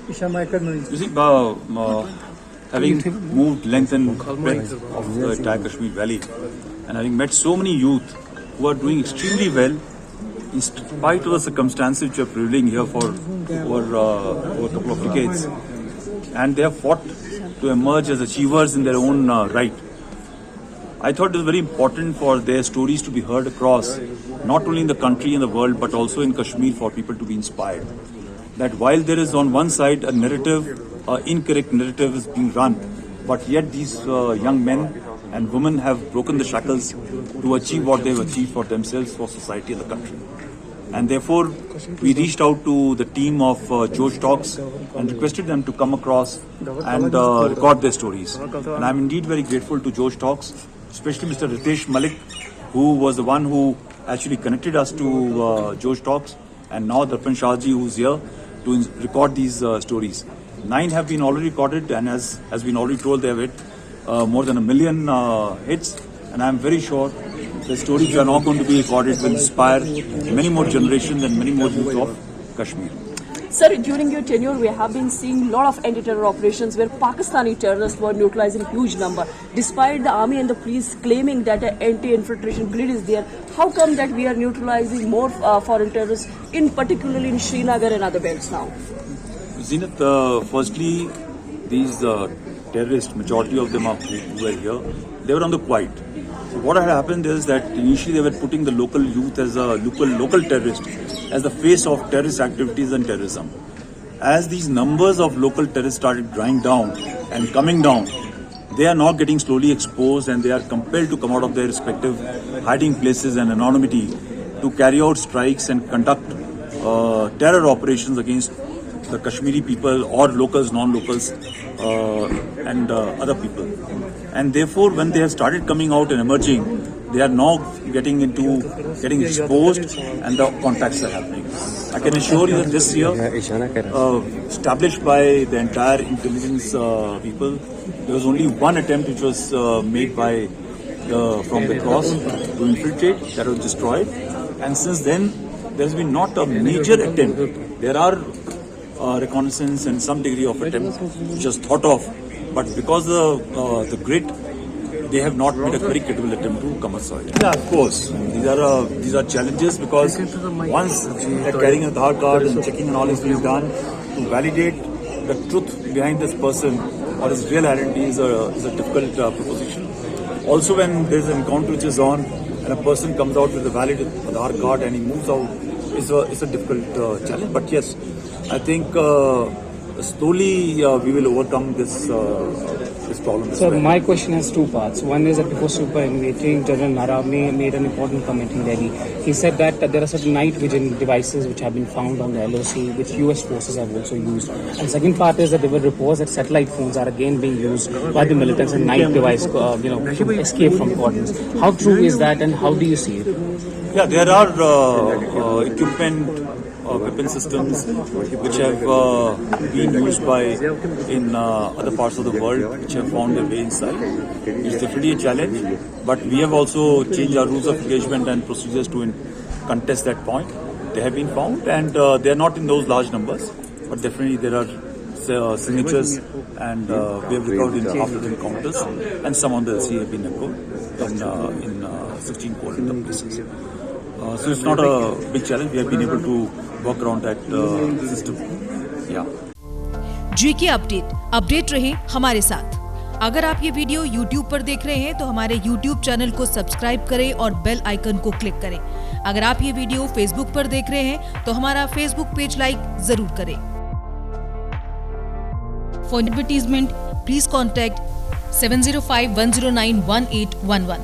You see, having moved length and breadth of the entire Kashmir Valley, and having met so many youth who are doing extremely well, in spite of the circumstances which are prevailing here for over a couple of decades, and they have fought to emerge as achievers in their own right. I thought it was very important for their stories to be heard across, not only in the country and the world, but also in Kashmir, for people to be inspired. That while there is on one side a narrative, incorrect narrative is being run, but yet these young men and women have broken the shackles to achieve what they've achieved for themselves, for society and the country. And therefore, we reached out to the team of George Talks and requested them to come across and record their stories. And I'm indeed very grateful to George Talks, especially Mr. Ritesh Malik, who was the one who actually connected us to George Talks, and now Darpan Shahji, who's here to record these stories. 9 have been already recorded, and as has been already told, they have hit more than 1 million hits. And I'm very sure the stories are now going to be recorded will inspire many more generations and many more youth of Kashmir. Sir, during your tenure, we have been seeing a lot of anti-terror operations where Pakistani terrorists were neutralizing huge number. Despite the army and the police claiming that an anti-infiltration grid is there, how come that we are neutralizing more foreign terrorists, particularly in Srinagar and other belts now? Zenith, firstly, these terrorists, majority of them who were here, they were on the quiet. So what had happened is that initially they were putting the local youth as a local terrorist, as the face of terrorist activities and terrorism. As these numbers of local terrorists started drying down and coming down, they are now getting slowly exposed, and they are compelled to come out of their respective hiding places and anonymity to carry out strikes and conduct terror operations against the Kashmiri people or locals, non-locals, and other people. And therefore, when they have started coming out and emerging, they are now getting exposed, and the contacts are happening. I can assure you that this year, established by the entire intelligence people, there was only one attempt which was made by from the cross to infiltrate, that was destroyed. And since then, there has been not a major attempt. There are reconnaissance and some degree of attempt which was thought of, but because the grid, they have not made a very credible attempt to come aside. Yeah, of course, these are challenges, because once they're carrying an Aadhaar card and checking and all these things done, to validate the truth behind this person or his real identity is a difficult proposition. Also, when there's an encounter which is on and a person comes out with a valid Aadhaar card and he moves out, it's a difficult challenge. But yes, I think slowly we will overcome this problem. So my question has two parts. One is that before superannuating, General Naravne made an important comment in Delhi. He said that there are certain night vision devices which have been found on the LOC, which US forces have also used. And second part is that there were reports that satellite phones are again being used by the militants and night device, escape from cordons. How true is that, and how do you see it? Yeah, there are equipment, weapon systems which have been used in other parts of the world, which have found their way inside. It's definitely a challenge, but we have also changed our rules of engagement and procedures to contest that point. They have been found, and they are not in those large numbers, but definitely there are signatures, and we have recovered after the encounters, and some on the sea have been recovered in 16 coordinate places. So it's not a big challenge. We have been able to work around that system. Yeah. GK update रहे हमारे साथ। अगर आप ये video YouTube पर देख रहे हैं तो हमारे YouTube चैनल को सब्सक्राइब करें और बेल आइकन को क्लिक करें। अगर आप ये वीडियो Facebook पर देख रहे हैं तो हमारा Facebook पेज लाइक जरूर करें। For advertisement please contact 705-109-1811।